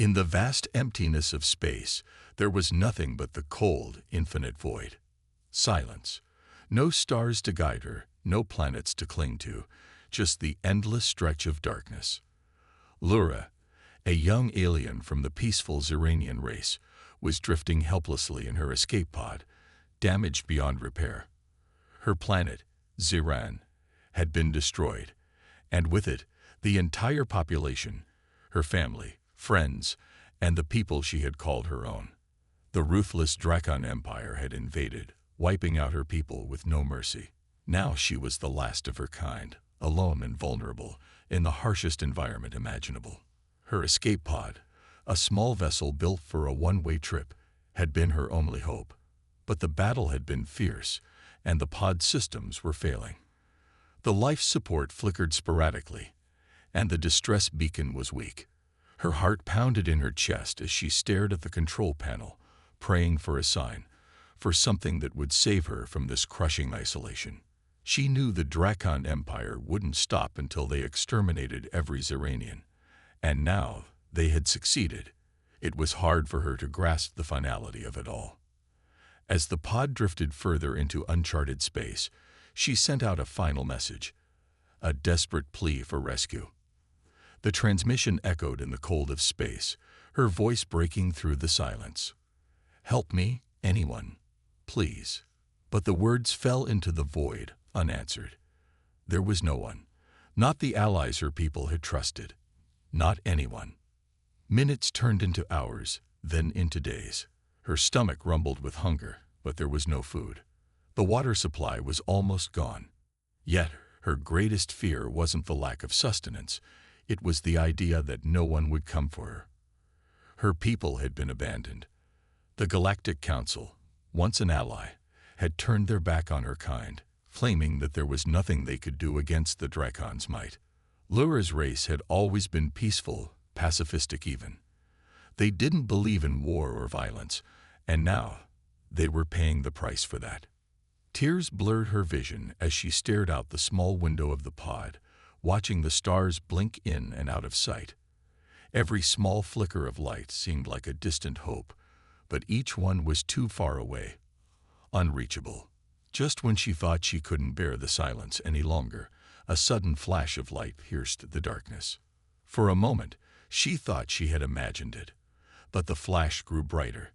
In the vast emptiness of space, there was nothing but the cold, infinite void. Silence. No stars to guide her, no planets to cling to, just the endless stretch of darkness. Lura, a young alien from the peaceful Xeranian race, was drifting helplessly in her escape pod, damaged beyond repair. Her planet, Xeran, had been destroyed, and with it, the entire population, her family, friends, and the people she had called her own. The ruthless Drakon Empire had invaded, wiping out her people with no mercy. Now she was the last of her kind, alone and vulnerable, in the harshest environment imaginable. Her escape pod, a small vessel built for a one-way trip, had been her only hope. But the battle had been fierce, and the pod systems were failing. The life support flickered sporadically, and the distress beacon was weak. Her heart pounded in her chest as she stared at the control panel, praying for a sign, for something that would save her from this crushing isolation. She knew the Drakon Empire wouldn't stop until they exterminated every Xeranian. And now they had succeeded. It was hard for her to grasp the finality of it all. As the pod drifted further into uncharted space, she sent out a final message, a desperate plea for rescue. The transmission echoed in the cold of space, her voice breaking through the silence. "Help me, anyone, please." But the words fell into the void, unanswered. There was no one, not the allies her people had trusted, not anyone. Minutes turned into hours, then into days. Her stomach rumbled with hunger, but there was no food. The water supply was almost gone. Yet her greatest fear wasn't the lack of sustenance, it was the idea that no one would come for her. Her people had been abandoned. The Galactic Council, once an ally, had turned their back on her kind, claiming that there was nothing they could do against the Drakon's might. Lura's race had always been peaceful, pacifistic even. They didn't believe in war or violence, and now they were paying the price for that. Tears blurred her vision as she stared out the small window of the pod, watching the stars blink in and out of sight. Every small flicker of light seemed like a distant hope, but each one was too far away, unreachable. Just when she thought she couldn't bear the silence any longer, a sudden flash of light pierced the darkness. For a moment, she thought she had imagined it, but the flash grew brighter,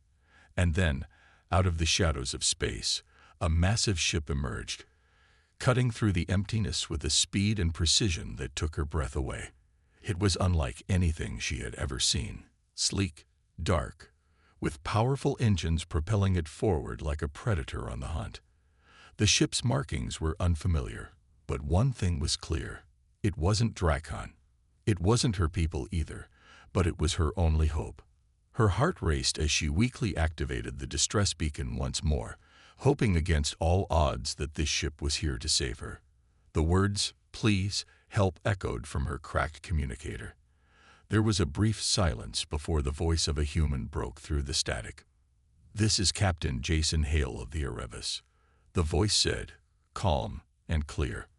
and then, out of the shadows of space, a massive ship emerged, cutting through the emptiness with a speed and precision that took her breath away. It was unlike anything she had ever seen, sleek, dark, with powerful engines propelling it forward like a predator on the hunt. The ship's markings were unfamiliar, but one thing was clear. It wasn't Drakon. It wasn't her people either, but it was her only hope. Her heart raced as she weakly activated the distress beacon once more, hoping against all odds that this ship was here to save her. The words, "Please, help," echoed from her cracked communicator. There was a brief silence before the voice of a human broke through the static. "This is Captain Jason Hale of the Erebus," the voice said, calm and clear.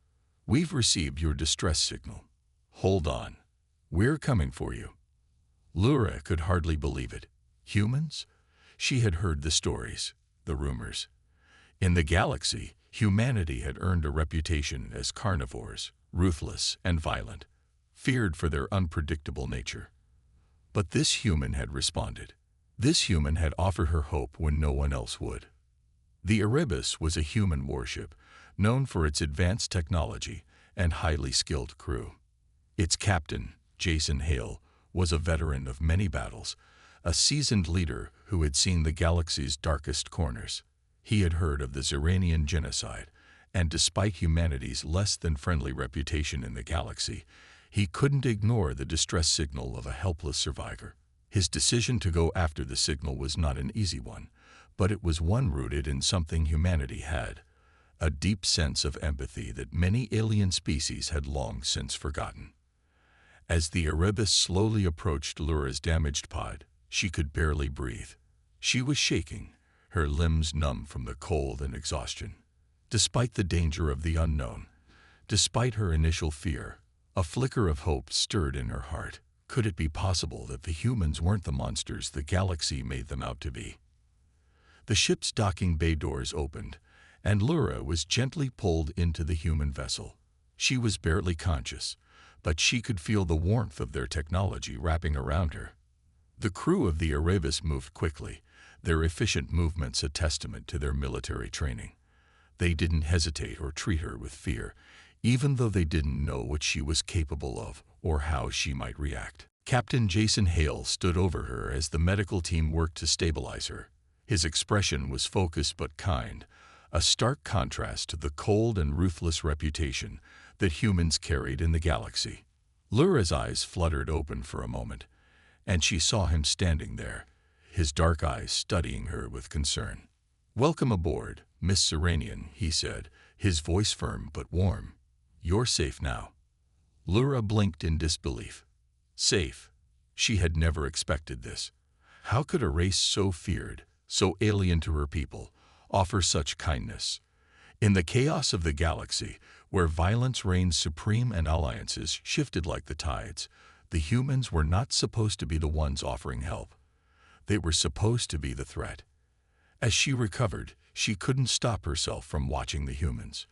"We've received your distress signal. Hold on. We're coming for you." Lura could hardly believe it. Humans? She had heard the stories, the rumors. In the galaxy, humanity had earned a reputation as carnivores, ruthless and violent, feared for their unpredictable nature. But this human had responded. This human had offered her hope when no one else would. The Erebus was a human warship, known for its advanced technology and highly skilled crew. Its captain, Jason Hale, was a veteran of many battles, a seasoned leader who had seen the galaxy's darkest corners. He had heard of the Xeranian genocide, and despite humanity's less-than-friendly reputation in the galaxy, he couldn't ignore the distress signal of a helpless survivor. His decision to go after the signal was not an easy one, but it was one rooted in something humanity had, a deep sense of empathy that many alien species had long since forgotten. As the Erebus slowly approached Lura's damaged pod, she could barely breathe. She was shaking, her limbs numb from the cold and exhaustion. Despite the danger of the unknown, despite her initial fear, a flicker of hope stirred in her heart. Could it be possible that the humans weren't the monsters the galaxy made them out to be? The ship's docking bay doors opened, and Lura was gently pulled into the human vessel. She was barely conscious, but she could feel the warmth of their technology wrapping around her. The crew of the Erebus moved quickly, their efficient movements a testament to their military training. They didn't hesitate or treat her with fear, even though they didn't know what she was capable of or how she might react. Captain Jason Hale stood over her as the medical team worked to stabilize her. His expression was focused but kind, a stark contrast to the cold and ruthless reputation that humans carried in the galaxy. Lura's eyes fluttered open for a moment, and she saw him standing there, his dark eyes studying her with concern. "Welcome aboard, Miss Serenian," he said, his voice firm but warm. "You're safe now." Lura blinked in disbelief. Safe? She had never expected this. How could a race so feared, so alien to her people, offer such kindness? In the chaos of the galaxy, where violence reigned supreme and alliances shifted like the tides, the humans were not supposed to be the ones offering help. They were supposed to be the threat. As she recovered, she couldn't stop herself from watching the humans.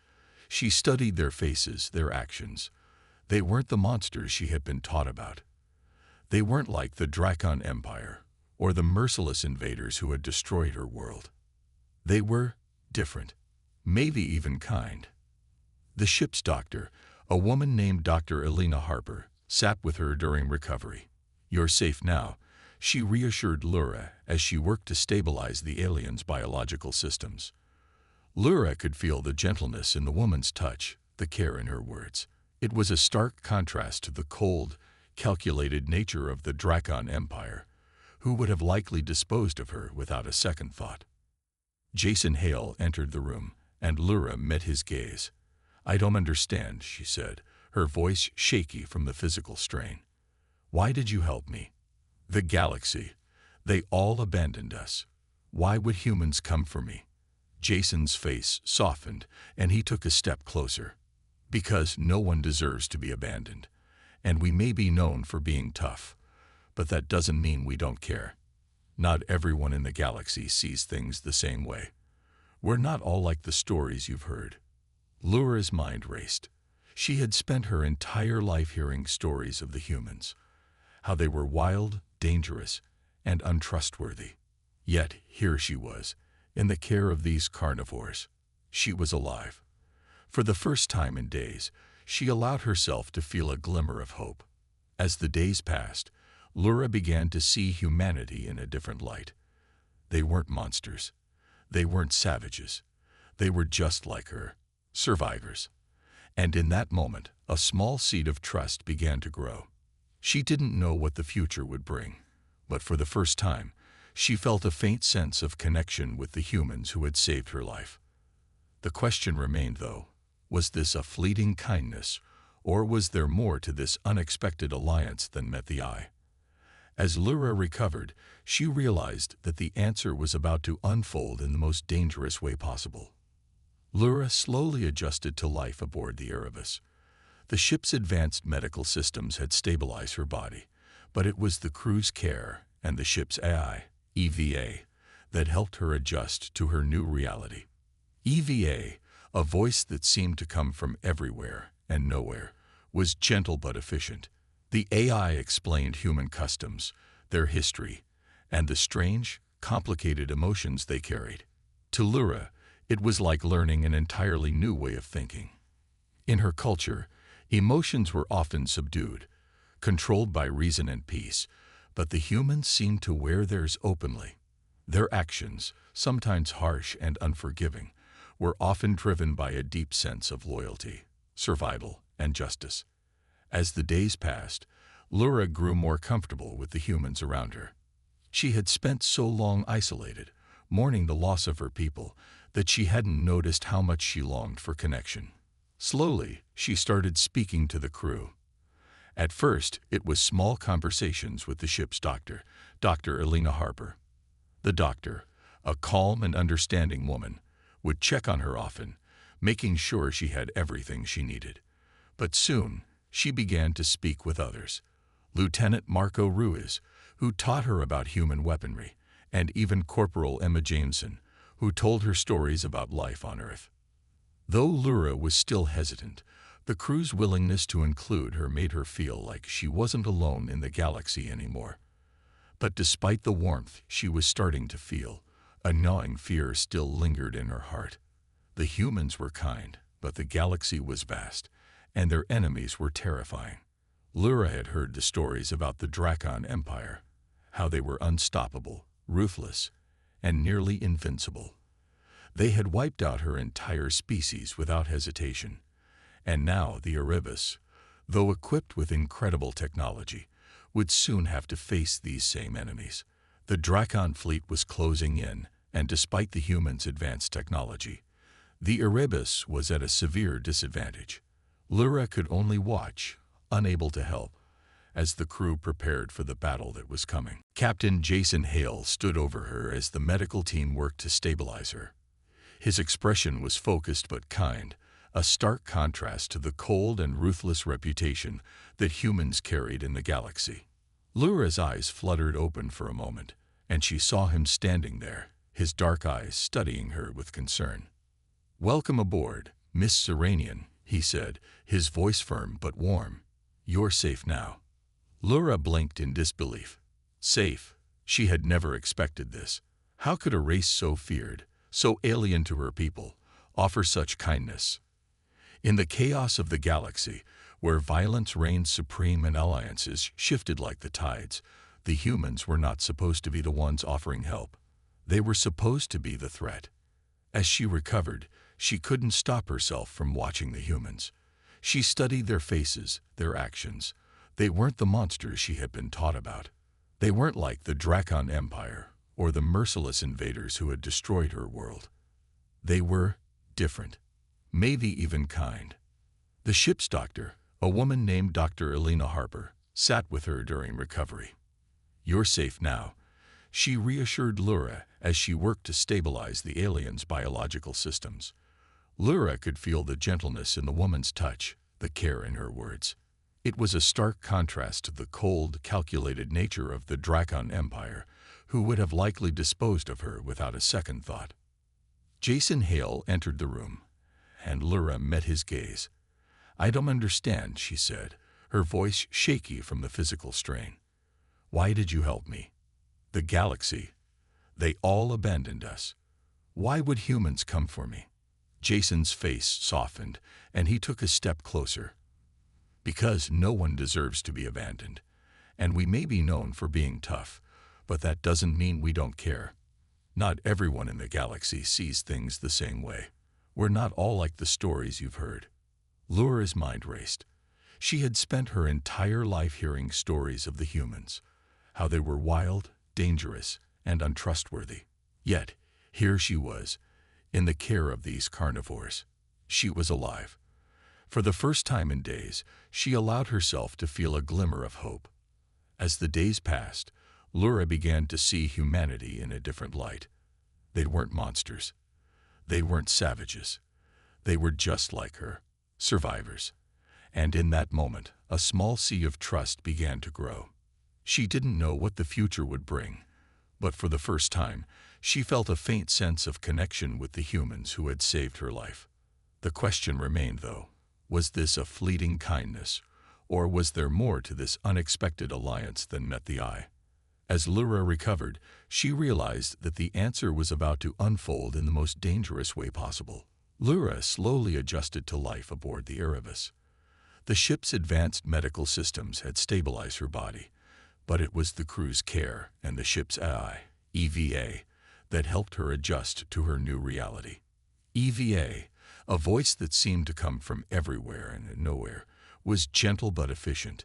She studied their faces, their actions. They weren't the monsters she had been taught about. They weren't like the Drakon Empire or the merciless invaders who had destroyed her world. They were different, maybe even kind. The ship's doctor, a woman named Dr. Elena Harper, sat with her during recovery. "You're safe now," she reassured Lura as she worked to stabilize the aliens' biological systems. Lura could feel the gentleness in the woman's touch, the care in her words. It was a stark contrast to the cold, calculated nature of the Drakon Empire, who would have likely disposed of her without a second thought. Jason Hale entered the room, and Lura met his gaze. "I don't understand," she said, her voice shaky from the physical strain. "Why did you help me?" "The galaxy. They all abandoned us. Why would humans come for me?" Jason's face softened, and he took a step closer. "Because no one deserves to be abandoned. And we may be known for being tough, but that doesn't mean we don't care. Not everyone in the galaxy sees things the same way. We're not all like the stories you've heard." Lura's mind raced. She had spent her entire life hearing stories of the humans, how they were wild, dangerous, and untrustworthy. Yet here she was, in the care of these carnivores. She was alive. For the first time in days, she allowed herself to feel a glimmer of hope. As the days passed, Lura began to see humanity in a different light. They weren't monsters. They weren't savages. They were just like her, survivors. And in that moment, a small seed of trust began to grow. She didn't know what the future would bring, but for the first time, she felt a faint sense of connection with the humans who had saved her life. The question remained, though, was this a fleeting kindness, or was there more to this unexpected alliance than met the eye? As Lura recovered, she realized that the answer was about to unfold in the most dangerous way possible. Lura slowly adjusted to life aboard the Erebus. The ship's advanced medical systems had stabilized her body, but it was the crew's care and the ship's AI, EVA, that helped her adjust to her new reality. EVA, a voice that seemed to come from everywhere and nowhere, was gentle but efficient. The AI explained human customs, their history, and the strange, complicated emotions they carried. To Lura, it was like learning an entirely new way of thinking. In her culture, emotions were often subdued, controlled by reason and peace, but the humans seemed to wear theirs openly. Their actions, sometimes harsh and unforgiving, were often driven by a deep sense of loyalty, survival, and justice. As the days passed, Lura grew more comfortable with the humans around her. She had spent so long isolated, mourning the loss of her people, that she hadn't noticed how much she longed for connection. Slowly, she started speaking to the crew. At first, it was small conversations with the ship's doctor, Dr. Elena Harper. The doctor, a calm and understanding woman, would check on her often, making sure she had everything she needed. But soon, she began to speak with others. Lieutenant Marco Ruiz, who taught her about human weaponry, and even Corporal Emma Jameson, who told her stories about life on Earth. Though Lura was still hesitant, the crew's willingness to include her made her feel like she wasn't alone in the galaxy anymore. But despite the warmth she was starting to feel, a gnawing fear still lingered in her heart. The humans were kind, but the galaxy was vast, and their enemies were terrifying. Lura had heard the stories about the Drakon Empire, how they were unstoppable, ruthless, and nearly invincible. They had wiped out her entire species without hesitation, and now the Erebus, though equipped with incredible technology, would soon have to face these same enemies. The Drakon fleet was closing in, and despite the humans' advanced technology, the Erebus was at a severe disadvantage. Lura could only watch, unable to help, as the crew prepared for the battle that was coming. Captain Jason Hale stood over her as the medical team worked to stabilize her. His expression was focused but kind, a stark contrast to the cold and ruthless reputation that humans carried in the galaxy. Lura's eyes fluttered open for a moment, and she saw him standing there, his dark eyes studying her with concern. "Welcome aboard, Miss Serenian," he said, his voice firm but warm. "You're safe now." Lura blinked in disbelief. Safe? She had never expected this. How could a race so feared, so alien to her people, offer such kindness? In the chaos of the galaxy, where violence reigned supreme and alliances shifted like the tides, the humans were not supposed to be the ones offering help. They were supposed to be the threat. As she recovered, she couldn't stop herself from watching the humans. She studied their faces, their actions. They weren't the monsters she had been taught about. They weren't like the Drakon Empire or the merciless invaders who had destroyed her world. They were different, maybe even kind. The ship's doctor, a woman named Dr. Elena Harper, sat with her during recovery. "You're safe now," she reassured Lura as she worked to stabilize the aliens' biological systems. Lura could feel the gentleness in the woman's touch, the care in her words. It was a stark contrast to the cold, calculated nature of the Drakon Empire, who would have likely disposed of her without a second thought. Jason Hale entered the room, and Lura met his gaze. "I don't understand," she said, her voice shaky from the physical strain. "Why did you help me? The galaxy. They all abandoned us. Why would humans come for me?" Jason's face softened, and he took a step closer. "Because no one deserves to be abandoned. And we may be known for being tough, but that doesn't mean we don't care. Not everyone in the galaxy sees things the same way. We're not all like the stories you've heard." Lura's mind raced. She had spent her entire life hearing stories of the humans, how they were wild, dangerous, and untrustworthy. Yet, here she was, in the care of these carnivores. She was alive. For the first time in days, she allowed herself to feel a glimmer of hope. As the days passed, Lura began to see humanity in a different light. They weren't monsters. They weren't savages. They were just like her, survivors. And in that moment, a small sea of trust began to grow. She didn't know what the future would bring, but for the first time, she felt a faint sense of connection with the humans who had saved her life. The question remained, though, was this a fleeting kindness, or was there more to this unexpected alliance than met the eye? As Lura recovered, she realized that the answer was about to unfold in the most dangerous way possible. Lura slowly adjusted to life aboard the Erebus. The ship's advanced medical systems had stabilized her body, but it was the crew's care and the ship's AI, EVA, that helped her adjust to her new reality. EVA, a voice that seemed to come from everywhere and nowhere, was gentle but efficient.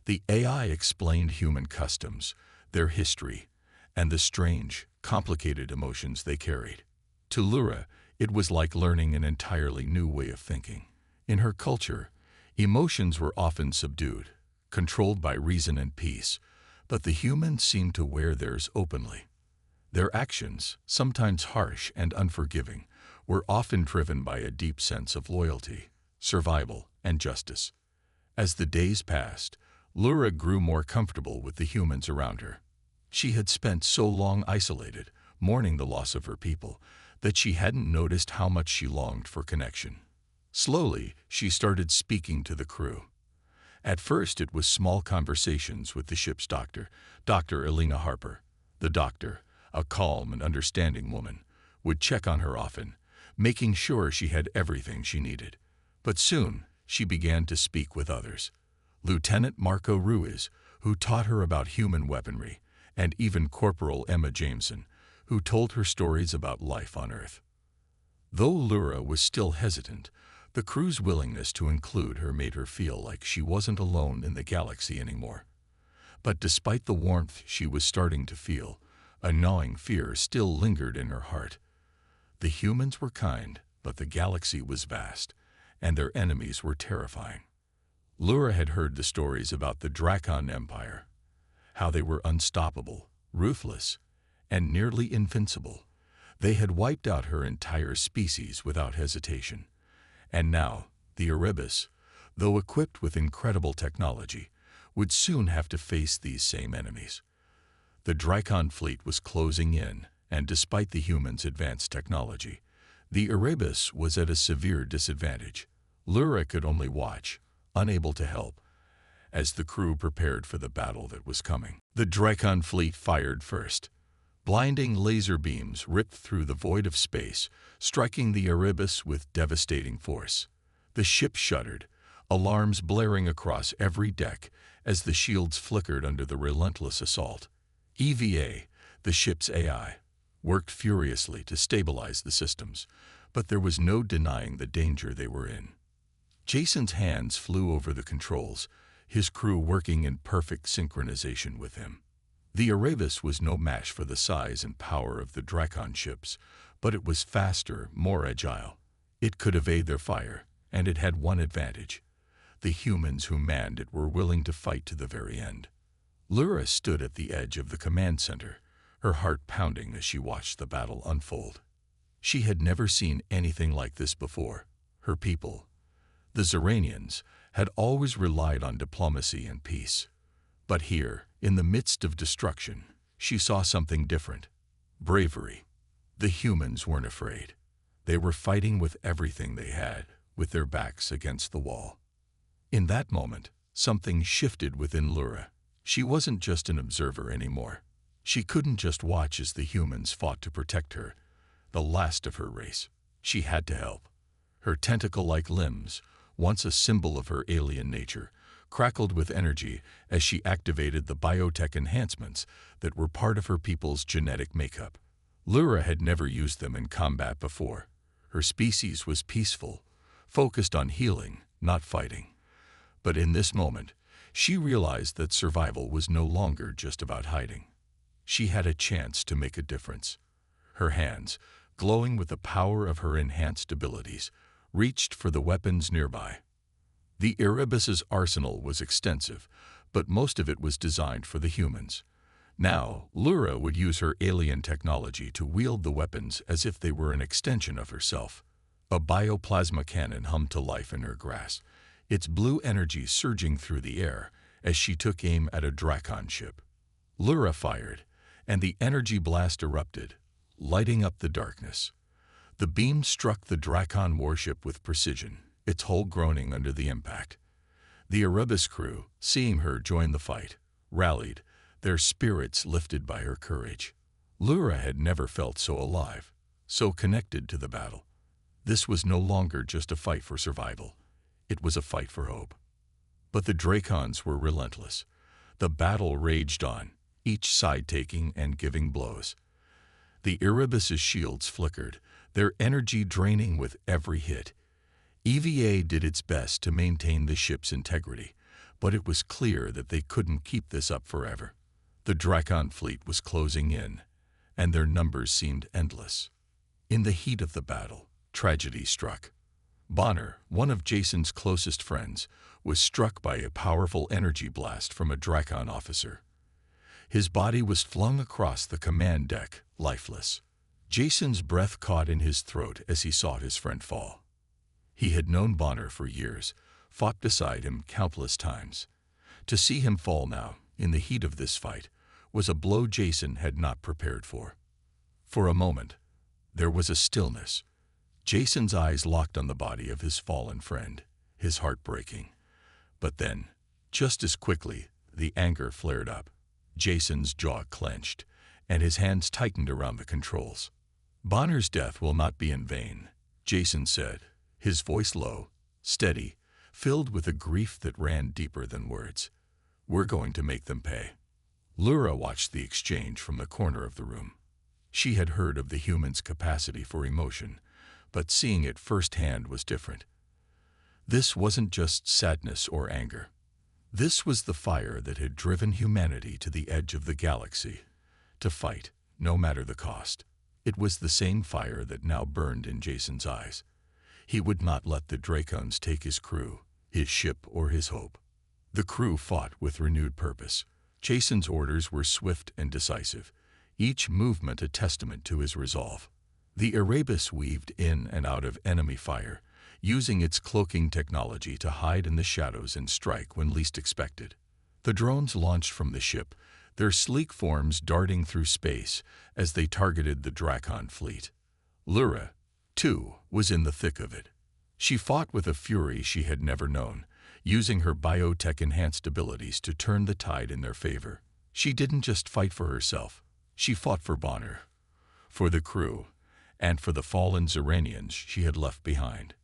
The AI explained human customs, their history, and the strange, complicated emotions they carried. To Lura, it was like learning an entirely new way of thinking. In her culture, emotions were often subdued, controlled by reason and peace, but the humans seemed to wear theirs openly. Their actions, sometimes harsh and unforgiving, were often driven by a deep sense of loyalty, survival, and justice. As the days passed, Lura grew more comfortable with the humans around her. She had spent so long isolated, mourning the loss of her people, that she hadn't noticed how much she longed for connection. Slowly, she started speaking to the crew. At first, it was small conversations with the ship's doctor, Dr. Elena Harper. The doctor, a calm and understanding woman, would check on her often, making sure she had everything she needed. But soon, she began to speak with others. Lieutenant Marco Ruiz, who taught her about human weaponry, and even Corporal Emma Jameson, who told her stories about life on Earth. Though Lura was still hesitant, the crew's willingness to include her made her feel like she wasn't alone in the galaxy anymore. But despite the warmth she was starting to feel, a gnawing fear still lingered in her heart. The humans were kind, but the galaxy was vast, and their enemies were terrifying. Lura had heard the stories about the Drakon Empire, how they were unstoppable, ruthless, and nearly invincible. They had wiped out her entire species without hesitation. And now, the Erebus, though equipped with incredible technology, would soon have to face these same enemies. The Drakon fleet was closing in, and despite the humans' advanced technology, the Erebus was at a severe disadvantage. Lura could only watch, unable to help, as the crew prepared for the battle that was coming. The Drakon fleet fired first. Blinding laser beams ripped through the void of space, striking the Erebus with devastating force. The ship shuddered, alarms blaring across every deck as the shields flickered under the relentless assault. EVA, the ship's AI, worked furiously to stabilize the systems, but there was no denying the danger they were in. Jason's hands flew over the controls, his crew working in perfect synchronization with him. The Erebus was no match for the size and power of the Drakon ships, but it was faster, more agile. It could evade their fire, and it had one advantage. The humans who manned it were willing to fight to the very end. Lura stood at the edge of the command center, her heart pounding as she watched the battle unfold. She had never seen anything like this before. Her people, the Xeranians, had always relied on diplomacy and peace. But here, in the midst of destruction, she saw something different. Bravery. The humans weren't afraid. They were fighting with everything they had, with their backs against the wall. In that moment, something shifted within Lura. She wasn't just an observer anymore. She couldn't just watch as the humans fought to protect her, the last of her race. She had to help. Her tentacle-like limbs, once a symbol of her alien nature, crackled with energy as she activated the biotech enhancements that were part of her people's genetic makeup. Lura had never used them in combat before. Her species was peaceful, focused on healing, not fighting. But in this moment, she realized that survival was no longer just about hiding. She had a chance to make a difference. Her hands, glowing with the power of her enhanced abilities, reached for the weapons nearby. The Erebus's arsenal was extensive, but most of it was designed for the humans. Now, Lura would use her alien technology to wield the weapons as if they were an extension of herself. A bioplasma cannon hummed to life in her grasp, its blue energy surging through the air as she took aim at a Drakon ship. Lura fired, and the energy blast erupted, lighting up the darkness. The beam struck the Drakon warship with precision, its hull groaning under the impact. The Erebus crew, seeing her join the fight, rallied, their spirits lifted by her courage. Lura had never felt so alive, so connected to the battle. This was no longer just a fight for survival. It was a fight for hope. But the Drakons were relentless. The battle raged on, each side taking and giving blows. The Erebus's shields flickered, their energy draining with every hit. EVA did its best to maintain the ship's integrity, but it was clear that they couldn't keep this up forever. The Drakon fleet was closing in, and their numbers seemed endless. In the heat of the battle, tragedy struck. Bonner, one of Jason's closest friends, was struck by a powerful energy blast from a Drakon officer. His body was flung across the command deck, lifeless. Jason's breath caught in his throat as he saw his friend fall. He had known Bonner for years, fought beside him countless times. To see him fall now, in the heat of this fight, was a blow Jason had not prepared for. For a moment, there was a stillness. Jason's eyes locked on the body of his fallen friend, his heart breaking. But then, just as quickly, the anger flared up. Jason's jaw clenched, and his hands tightened around the controls. "Bonner's death will not be in vain," Jason said, his voice low, steady, filled with a grief that ran deeper than words. "We're going to make them pay." Lyra watched the exchange from the corner of the room. She had heard of the human's capacity for emotion, but seeing it firsthand was different. This wasn't just sadness or anger. This was the fire that had driven humanity to the edge of the galaxy, to fight, no matter the cost. It was the same fire that now burned in Jason's eyes. He would not let the Dracons take his crew, his ship, or his hope. The crew fought with renewed purpose. Jason's orders were swift and decisive, each movement a testament to his resolve. The Erebus weaved in and out of enemy fire, using its cloaking technology to hide in the shadows and strike when least expected. The drones launched from the ship, their sleek forms darting through space as they targeted the Dracon fleet. Lyra, too, was in the thick of it. She fought with a fury she had never known, using her biotech-enhanced abilities to turn the tide in their favor. She didn't just fight for herself. She fought for Bonner, for the crew, and for the fallen Xeranians she had left behind.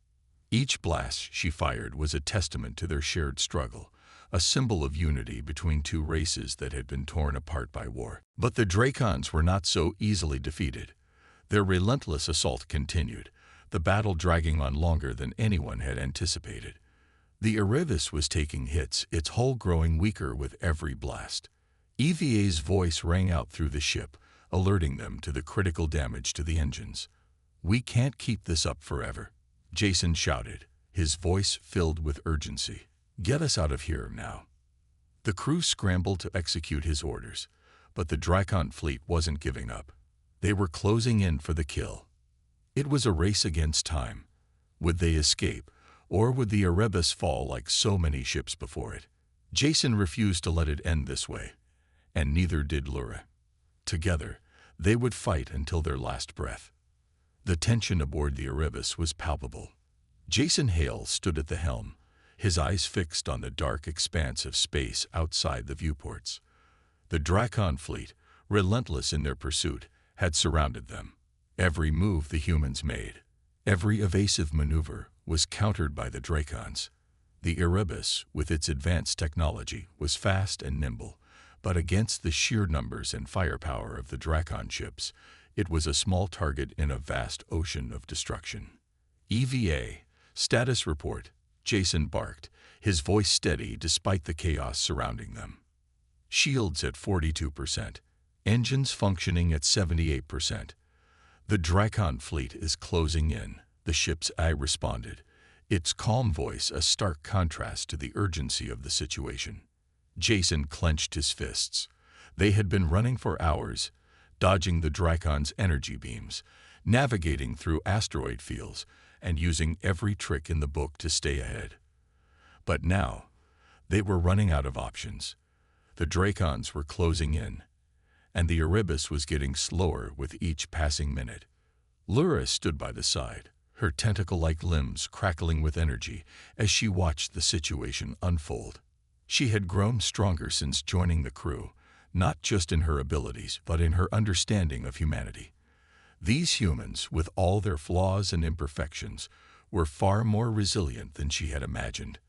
Each blast she fired was a testament to their shared struggle, a symbol of unity between two races that had been torn apart by war. But the Dracons were not so easily defeated. Their relentless assault continued, the battle dragging on longer than anyone had anticipated. The Erebus was taking hits, its hull growing weaker with every blast. EVA's voice rang out through the ship, alerting them to the critical damage to the engines. "We can't keep this up forever," Jason shouted, his voice filled with urgency. "Get us out of here now." The crew scrambled to execute his orders, but the Dracon fleet wasn't giving up. They were closing in for the kill. It was a race against time. Would they escape, or would the Erebus fall like so many ships before it? Jason refused to let it end this way, and neither did Lyra. Together, they would fight until their last breath. The tension aboard the Erebus was palpable. Jason Hale stood at the helm, his eyes fixed on the dark expanse of space outside the viewports. The Dracon fleet, relentless in their pursuit, had surrounded them. Every move the humans made, every evasive maneuver, was countered by the Dracons. The Erebus, with its advanced technology, was fast and nimble, but against the sheer numbers and firepower of the Dracon ships, it was a small target in a vast ocean of destruction. "EVA, status report," Jason barked, his voice steady despite the chaos surrounding them. "Shields at 42%, engines functioning at 78%. The Dracon fleet is closing in," the ship's eye responded, its calm voice a stark contrast to the urgency of the situation. Jason clenched his fists. They had been running for hours, dodging the Dracon's energy beams, navigating through asteroid fields, and using every trick in the book to stay ahead. But now, they were running out of options. The Dracons were closing in, and the Erebus was getting slower with each passing minute. Lyra stood by the side, her tentacle-like limbs crackling with energy as she watched the situation unfold. She had grown stronger since joining the crew, not just in her abilities, but in her understanding of humanity. These humans, with all their flaws and imperfections, were far more resilient than she had imagined.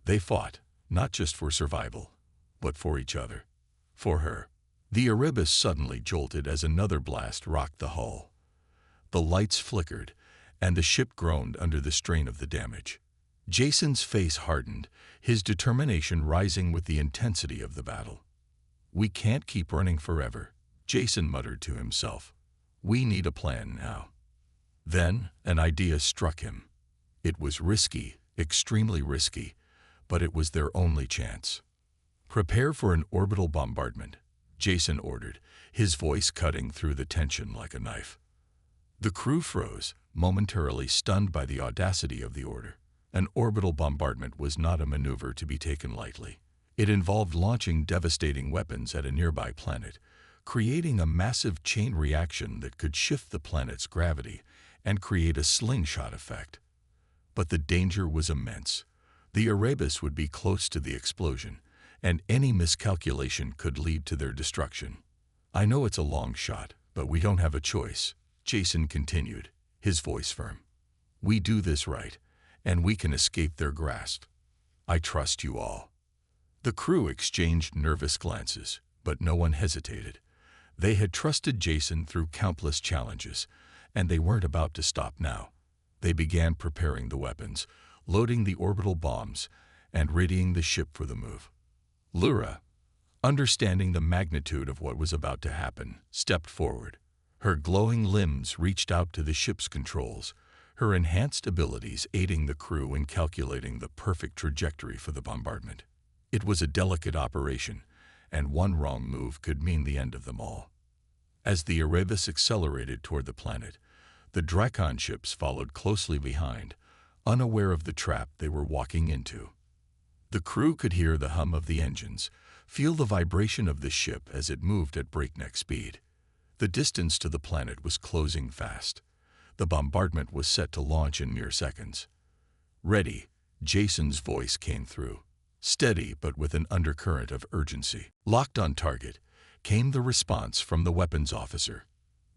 They fought, not just for survival, but for each other, for her. The Erebus suddenly jolted as another blast rocked the hull. The lights flickered, and the ship groaned under the strain of the damage. Jason's face hardened, his determination rising with the intensity of the battle. "We can't keep running forever," Jason muttered to himself. "We need a plan now." Then an idea struck him. It was risky, extremely risky, but it was their only chance. "Prepare for an orbital bombardment," Jason ordered, his voice cutting through the tension like a knife. The crew froze, momentarily stunned by the audacity of the order. An orbital bombardment was not a maneuver to be taken lightly. It involved launching devastating weapons at a nearby planet, creating a massive chain reaction that could shift the planet's gravity and create a slingshot effect. But the danger was immense. The Erebus would be close to the explosion, and any miscalculation could lead to their destruction. "I know it's a long shot, but we don't have a choice," Jason continued, his voice firm. "We do this right, and we can escape their grasp. I trust you all." The crew exchanged nervous glances, but no one hesitated. They had trusted Jason through countless challenges, and they weren't about to stop now. They began preparing the weapons, loading the orbital bombs, and readying the ship for the move. Lyra, understanding the magnitude of what was about to happen, stepped forward. Her glowing limbs reached out to the ship's controls, her enhanced abilities aiding the crew in calculating the perfect trajectory for the bombardment. It was a delicate operation, and one wrong move could mean the end of them all. As the Erebus accelerated toward the planet, the Drakon ships followed closely behind, unaware of the trap they were walking into. The crew could hear the hum of the engines, feel the vibration of the ship as it moved at breakneck speed. The distance to the planet was closing fast. The bombardment was set to launch in mere seconds. "Ready," Jason's voice came through, steady but with an undercurrent of urgency. Locked on target came the response from the weapons officer.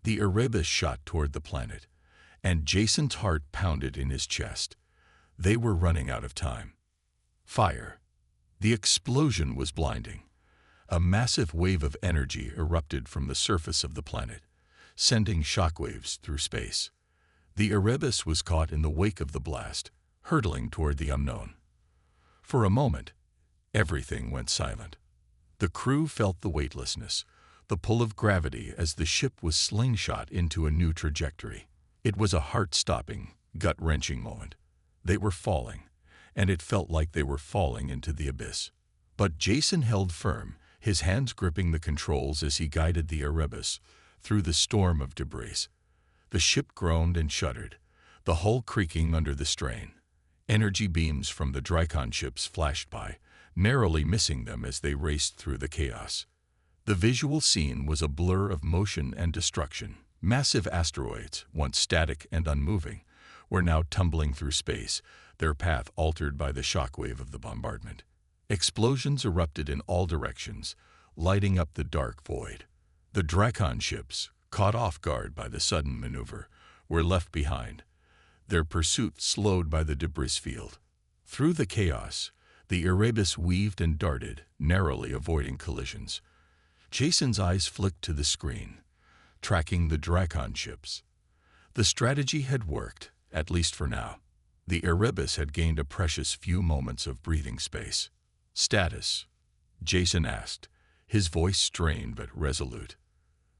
The Erebus shot toward the planet, and Jason's heart pounded in his chest. They were running out of time. Fire. The explosion was blinding. A massive wave of energy erupted from the surface of the planet, sending shockwaves through space. The Erebus was caught in the wake of the blast, hurtling toward the unknown. For a moment, everything went silent. The crew felt the weightlessness, the pull of gravity as the ship was slingshot into a new trajectory. It was a heart-stopping, gut-wrenching moment. They were falling, and it felt like they were falling into the abyss. But Jason held firm, his hands gripping the controls as he guided the Erebus through the storm of debris. The ship groaned and shuddered, the hull creaking under the strain. Energy beams from the Drakon ships flashed by, narrowly missing them as they raced through the chaos. The visual scene was a blur of motion and destruction. Massive asteroids, once static and unmoving, were now tumbling through space, their path altered by the shockwave of the bombardment. Explosions erupted in all directions, lighting up the dark void. The Drakon ships, caught off guard by the sudden maneuver, were left behind, their pursuit slowed by the debris field. Through the chaos, the Erebus weaved and darted, narrowly avoiding collisions. Jason's eyes flicked to the screen, tracking the Drakon ships. The strategy had worked, at least for now. The Erebus had gained a precious few moments of breathing space. "Status?" Jason asked, his voice strained but resolute.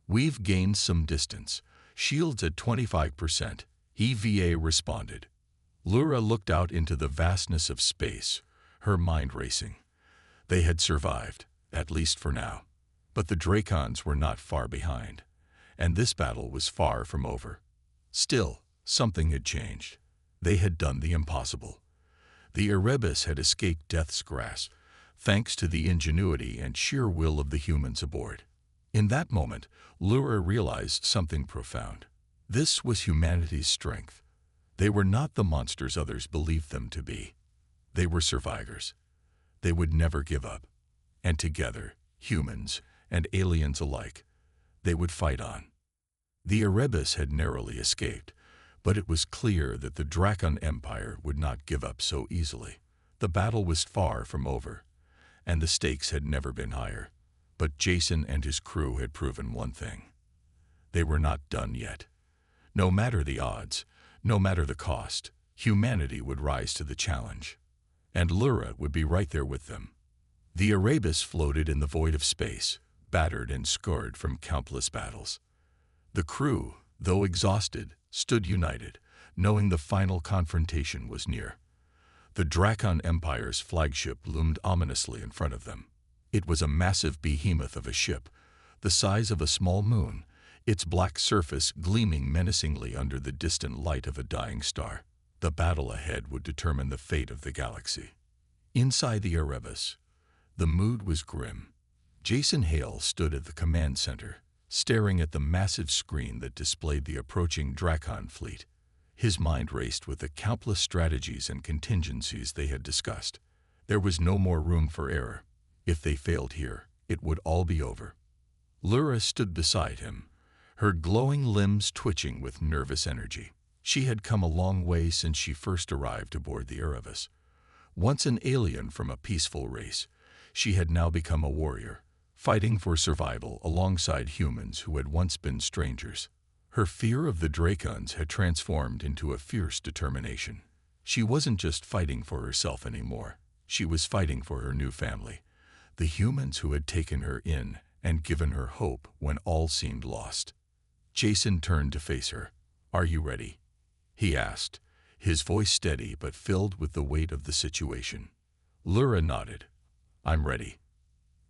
"We've gained some distance. Shields at 25%, EVA responded. Lyra looked out into the vastness of space, her mind racing. They had survived, at least for now. But the Drakons were not far behind, and this battle was far from over. Still, something had changed. They had done the impossible. The Erebus had escaped death's grasp, thanks to the ingenuity and sheer will of the humans aboard. In that moment, Lyra realized something profound. This was humanity's strength. They were not the monsters others believed them to be. They were survivors. They would never give up. And together, humans and aliens alike, they would fight on. The Erebus had narrowly escaped, but it was clear that the Drakon Empire would not give up so easily. The battle was far from over, and the stakes had never been higher. But Jason and his crew had proven one thing. They were not done yet. No matter the odds, no matter the cost, humanity would rise to the challenge. And Lyra would be right there with them. The Erebus floated in the void of space, battered and scarred from countless battles. The crew, though exhausted, stood united, knowing the final confrontation was near. The Drakon Empire's flagship loomed ominously in front of them. It was a massive behemoth of a ship, the size of a small moon, its black surface gleaming menacingly under the distant light of a dying star. The battle ahead would determine the fate of the galaxy. Inside the Erebus, The mood was grim. Jason Hale stood at the command center, staring at the massive screen that displayed the approaching Drakon fleet. His mind raced with the countless strategies and contingencies they had discussed. There was no more room for error. If they failed here, it would all be over. Lyra stood beside him, her glowing limbs twitching with nervous energy. She had come a long way since she first arrived aboard the Erebus. Once an alien from a peaceful race, she had now become a warrior, fighting for survival alongside humans who had once been strangers. Her fear of the Drakons had transformed into a fierce determination. She wasn't just fighting for herself anymore. She was fighting for her new family, the humans who had taken her in and given her hope when all seemed lost. Jason turned to face her. "Are you ready?" he asked, his voice steady but filled with the weight of the situation. Lyra nodded. "I'm ready."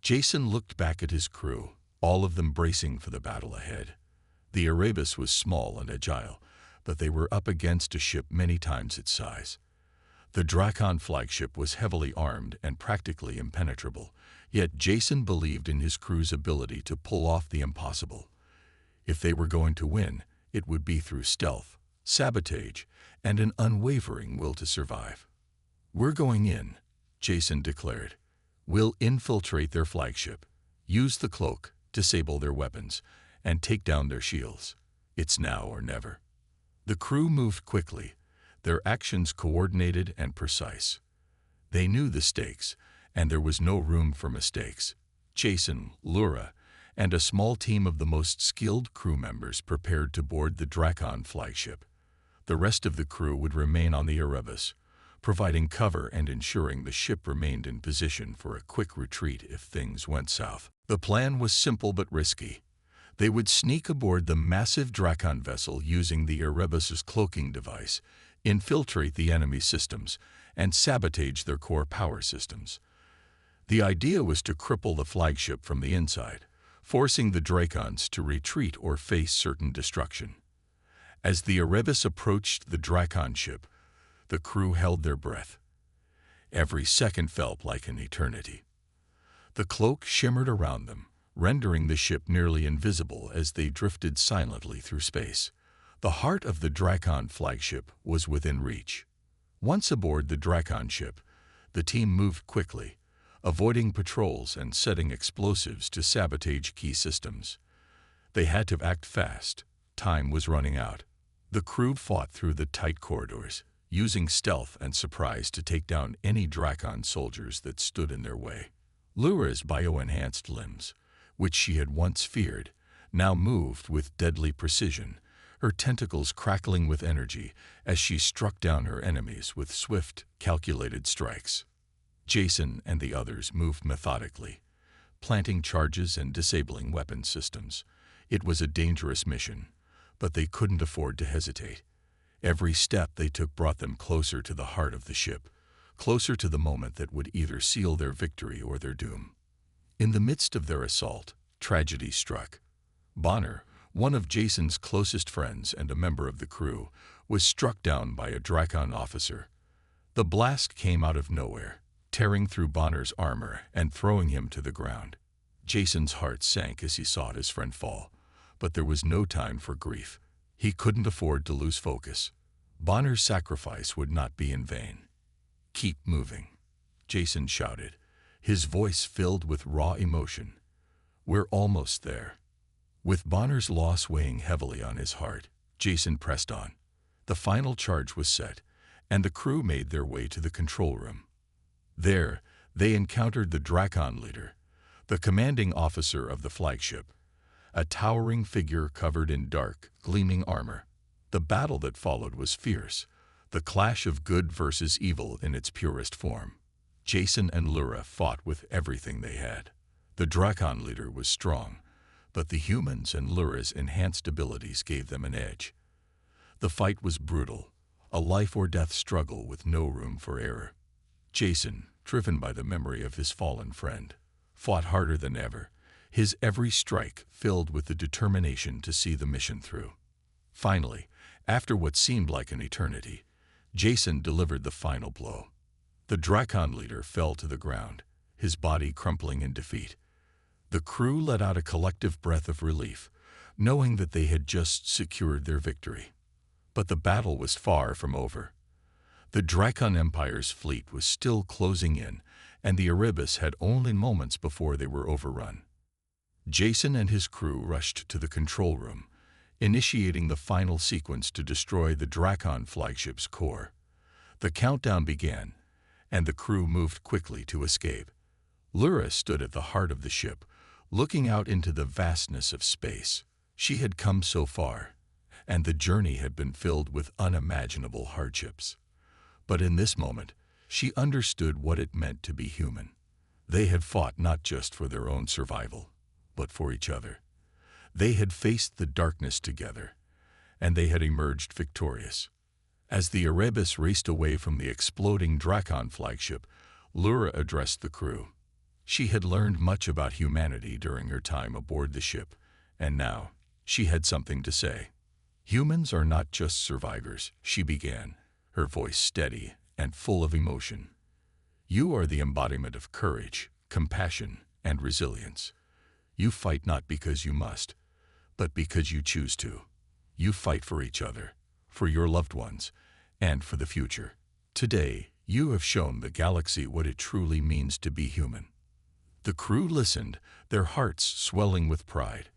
Jason looked back at his crew, all of them bracing for the battle ahead. The Erebus was small and agile, but they were up against a ship many times its size. The Drakon flagship was heavily armed and practically impenetrable, yet Jason believed in his crew's ability to pull off the impossible. If they were going to win, it would be through stealth, sabotage, and an unwavering will to survive. "We're going in," Jason declared. "We'll infiltrate their flagship, use the cloak, disable their weapons, and take down their shields. It's now or never." The crew moved quickly, their actions coordinated and precise. They knew the stakes, and there was no room for mistakes. Jason, Lyra, and a small team of the most skilled crew members prepared to board the Drakon flagship. The rest of the crew would remain on the Erebus, providing cover and ensuring the ship remained in position for a quick retreat if things went south. The plan was simple but risky. They would sneak aboard the massive Drakon vessel using the Erebus's cloaking device, infiltrate the enemy systems, and sabotage their core power systems. The idea was to cripple the flagship from the inside, forcing the Drakons to retreat or face certain destruction. As the Erebus approached the Drakon ship, the crew held their breath. Every second felt like an eternity. The cloak shimmered around them, rendering the ship nearly invisible as they drifted silently through space. The heart of the Drakon flagship was within reach. Once aboard the Drakon ship, the team moved quickly, avoiding patrols and setting explosives to sabotage key systems. They had to act fast. Time was running out. The crew fought through the tight corridors, using stealth and surprise to take down any Drakon soldiers that stood in their way. Lyra's bio-enhanced limbs, which she had once feared, now moved with deadly precision, her tentacles crackling with energy as she struck down her enemies with swift, calculated strikes. Jason and the others moved methodically, planting charges and disabling weapon systems. It was a dangerous mission, but they couldn't afford to hesitate. Every step they took brought them closer to the heart of the ship, closer to the moment that would either seal their victory or their doom. In the midst of their assault, tragedy struck. Bonner, one of Jason's closest friends and a member of the crew, was struck down by a Drakon officer. The blast came out of nowhere, tearing through Bonner's armor and throwing him to the ground. Jason's heart sank as he saw his friend fall, but there was no time for grief. He couldn't afford to lose focus. Bonner's sacrifice would not be in vain. "Keep moving," Jason shouted, his voice filled with raw emotion. "We're almost there." With Bonner's loss weighing heavily on his heart, Jason pressed on. The final charge was set, and the crew made their way to the control room. There, they encountered the Drakon leader, the commanding officer of the flagship, a towering figure covered in dark, gleaming armor. The battle that followed was fierce, the clash of good versus evil in its purest form. Jason and Lyra fought with everything they had. The Drakon leader was strong, but the humans and Lyra's enhanced abilities gave them an edge. The fight was brutal, a life-or-death struggle with no room for error. Jason, driven by the memory of his fallen friend, fought harder than ever, his every strike filled with the determination to see the mission through. Finally, after what seemed like an eternity, Jason delivered the final blow. The Drakon leader fell to the ground, his body crumpling in defeat. The crew let out a collective breath of relief, knowing that they had just secured their victory. But the battle was far from over. The Drakon Empire's fleet was still closing in, and the Erebus had only moments before they were overrun. Jason and his crew rushed to the control room, initiating the final sequence to destroy the Drakon flagship's core. The countdown began, and the crew moved quickly to escape. Lyra stood at the heart of the ship, looking out into the vastness of space. She had come so far, and the journey had been filled with unimaginable hardships. But in this moment, she understood what it meant to be human. They had fought not just for their own survival, but for each other. They had faced the darkness together, and they had emerged victorious. As the Erebus raced away from the exploding Drakon flagship, Lyra addressed the crew. She had learned much about humanity during her time aboard the ship, and now she had something to say. "Humans are not just survivors," she began, her voice steady and full of emotion. "You are the embodiment of courage, compassion, and resilience. You fight not because you must, but because you choose to. You fight for each other, for your loved ones, and for the future. Today, you have shown the galaxy what it truly means to be human." The crew listened, their hearts swelling with pride.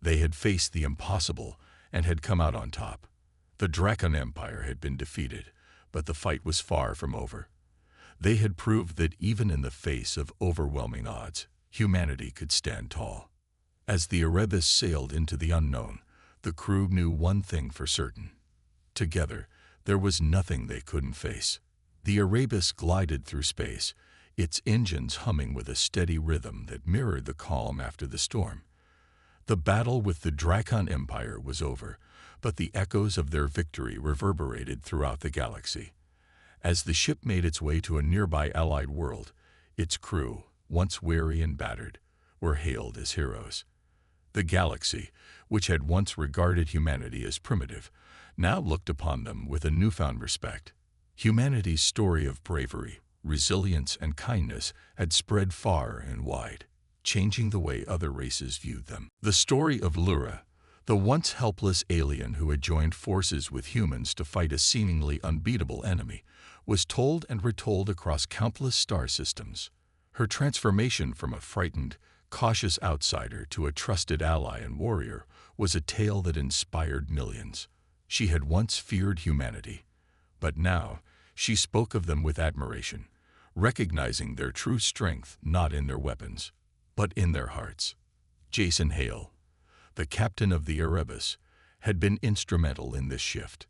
They had faced the impossible and had come out on top. The Drakon Empire had been defeated, but the fight was far from over. They had proved that even in the face of overwhelming odds, humanity could stand tall. As the Erebus sailed into the unknown, the crew knew one thing for certain. Together, there was nothing they couldn't face. The Erebus glided through space, its engines humming with a steady rhythm that mirrored the calm after the storm. The battle with the Drakon Empire was over, but the echoes of their victory reverberated throughout the galaxy. As the ship made its way to a nearby allied world, its crew, once weary and battered, were hailed as heroes. The galaxy, which had once regarded humanity as primitive, now looked upon them with a newfound respect. Humanity's story of bravery, resilience, and kindness had spread far and wide, changing the way other races viewed them. The story of Lyra, the once helpless alien who had joined forces with humans to fight a seemingly unbeatable enemy, was told and retold across countless star systems. Her transformation from a frightened, cautious outsider to a trusted ally and warrior was a tale that inspired millions. She had once feared humanity, but now she spoke of them with admiration, recognizing their true strength not in their weapons, but in their hearts. Jason Hale, the captain of the Erebus, had been instrumental in this shift.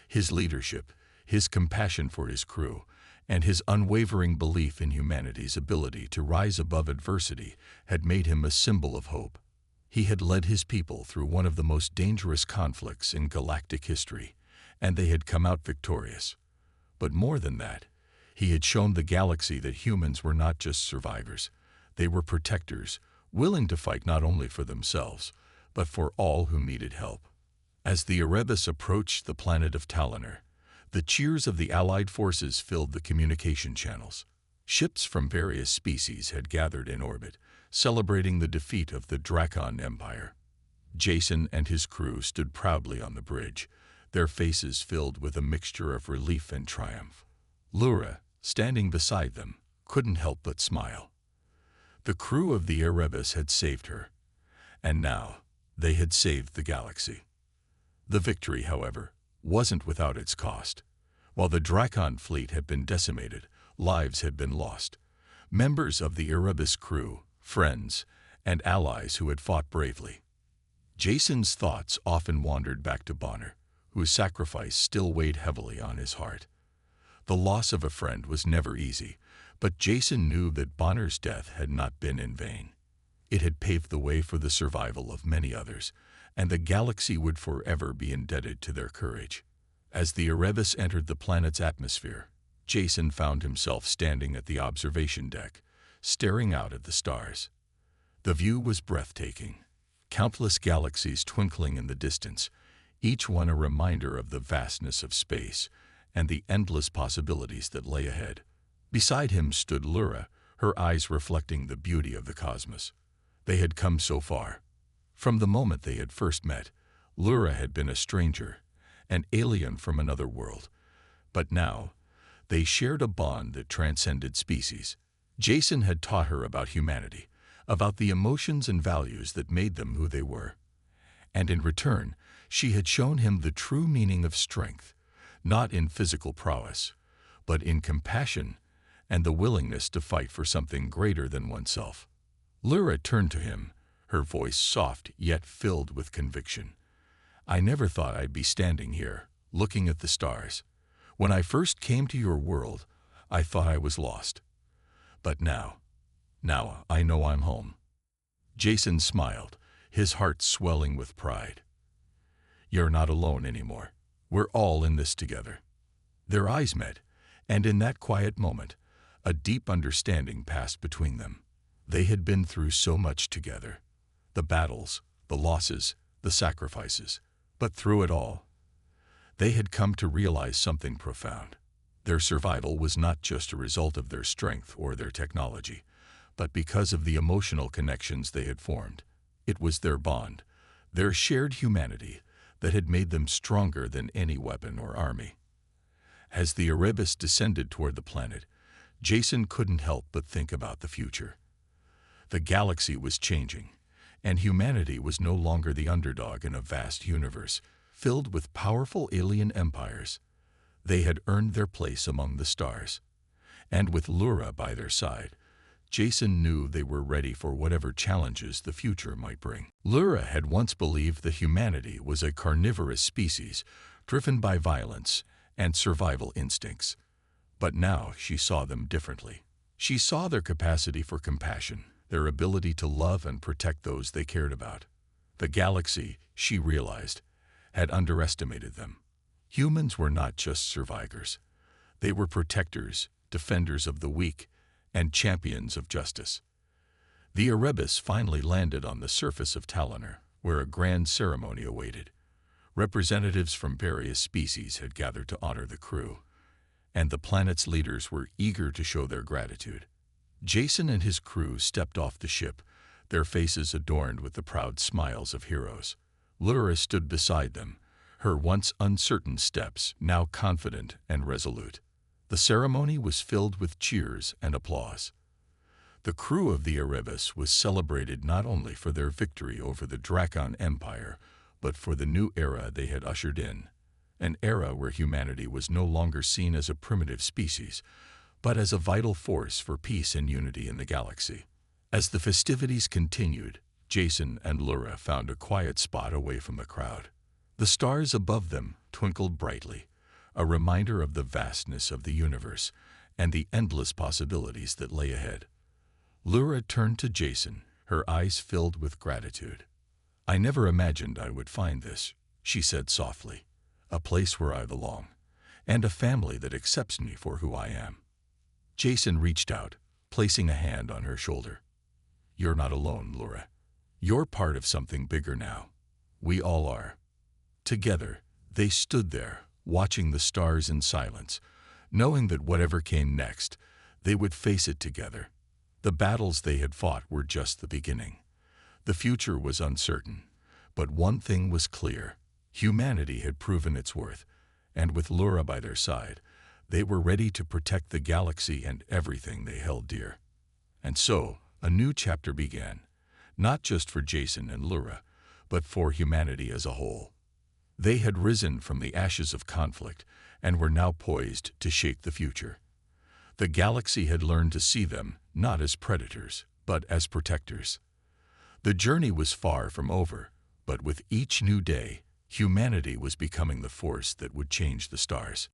His leadership, his compassion for his crew, and his unwavering belief in humanity's ability to rise above adversity had made him a symbol of hope. He had led his people through one of the most dangerous conflicts in galactic history, and they had come out victorious. But more than that, he had shown the galaxy that humans were not just survivors. They were protectors, willing to fight not only for themselves, but for all who needed help. As the Erebus approached the planet of Talonor, the cheers of the Allied forces filled the communication channels. Ships from various species had gathered in orbit, celebrating the defeat of the Drakon Empire. Jason and his crew stood proudly on the bridge, their faces filled with a mixture of relief and triumph. Lyra, standing beside them, couldn't help but smile. The crew of the Erebus had saved her, and now they had saved the galaxy. The victory, however, wasn't without its cost. While the Drakon fleet had been decimated, lives had been lost. Members of the Erebus crew, friends, and allies who had fought bravely. Jason's thoughts often wandered back to Bonner, whose sacrifice still weighed heavily on his heart. The loss of a friend was never easy, but Jason knew that Bonner's death had not been in vain. It had paved the way for the survival of many others, and the galaxy would forever be indebted to their courage. As the Erebus entered the planet's atmosphere, Jason found himself standing at the observation deck, staring out at the stars. The view was breathtaking. Countless galaxies twinkling in the distance, each one a reminder of the vastness of space and the endless possibilities that lay ahead. Beside him stood Lyra, her eyes reflecting the beauty of the cosmos. They had come so far. From the moment they had first met, Lyra had been a stranger, an alien from another world. But now, they shared a bond that transcended species. Jason had taught her about humanity, about the emotions and values that made them who they were. And in return, she had shown him the true meaning of strength, not in physical prowess, but in compassion and the willingness to fight for something greater than oneself. Lyra turned to him, her voice soft yet filled with conviction. "I never thought I'd be standing here, looking at the stars. When I first came to your world, I thought I was lost. But now I know I'm home." Jason smiled, his heart swelling with pride. "You're not alone anymore. We're all in this together." Their eyes met, and in that quiet moment, a deep understanding passed between them. They had been through so much together. The battles, the losses, the sacrifices. But through it all, they had come to realize something profound. Their survival was not just a result of their strength or their technology, but because of the emotional connections they had formed. It was their bond, their shared humanity, that had made them stronger than any weapon or army. As the Erebus descended toward the planet, Jason couldn't help but think about the future. The galaxy was changing, and humanity was no longer the underdog in a vast universe filled with powerful alien empires. They had earned their place among the stars, and with Lyra by their side, Jason knew they were ready for whatever challenges the future might bring. Lyra had once believed that humanity was a carnivorous species driven by violence and survival instincts. But now she saw them differently. She saw their capacity for compassion, their ability to love and protect those they cared about. The galaxy, she realized, had underestimated them. Humans were not just survivors. They were protectors, defenders of the weak, and champions of justice. The Erebus finally landed on the surface of Talonor, where a grand ceremony awaited. Representatives from various species had gathered to honor the crew, and the planet's leaders were eager to show their gratitude. Jason and his crew stepped off the ship, their faces adorned with the proud smiles of heroes. Lyra stood beside them, her once uncertain steps now confident and resolute. The ceremony was filled with cheers and applause. The crew of the Erebus was celebrated not only for their victory over the Drakon Empire, but for the new era they had ushered in, an era where humanity was no longer seen as a primitive species, but as a vital force for peace and unity in the galaxy. As the festivities continued, Jason and Lyra found a quiet spot away from the crowd. The stars above them twinkled brightly, a reminder of the vastness of the universe and the endless possibilities that lay ahead. Lyra turned to Jason, her eyes filled with gratitude. "I never imagined I would find this," she said softly, "a place where I belong, and a family that accepts me for who I am." Jason reached out, placing a hand on her shoulder. "You're not alone, Lyra. You're part of something bigger now. We all are." Together, they stood there, watching the stars in silence, knowing that whatever came next, they would face it together. The battles they had fought were just the beginning. The future was uncertain, but one thing was clear. Humanity had proven its worth, and with Lyra by their side, they were ready to protect the galaxy and everything they held dear. And so, a new chapter began, not just for Jason and Lyra, but for humanity as a whole. They had risen from the ashes of conflict and were now poised to shape the future. The galaxy had learned to see them not as predators, but as protectors. The journey was far from over, but with each new day, humanity was becoming the force that would change the stars.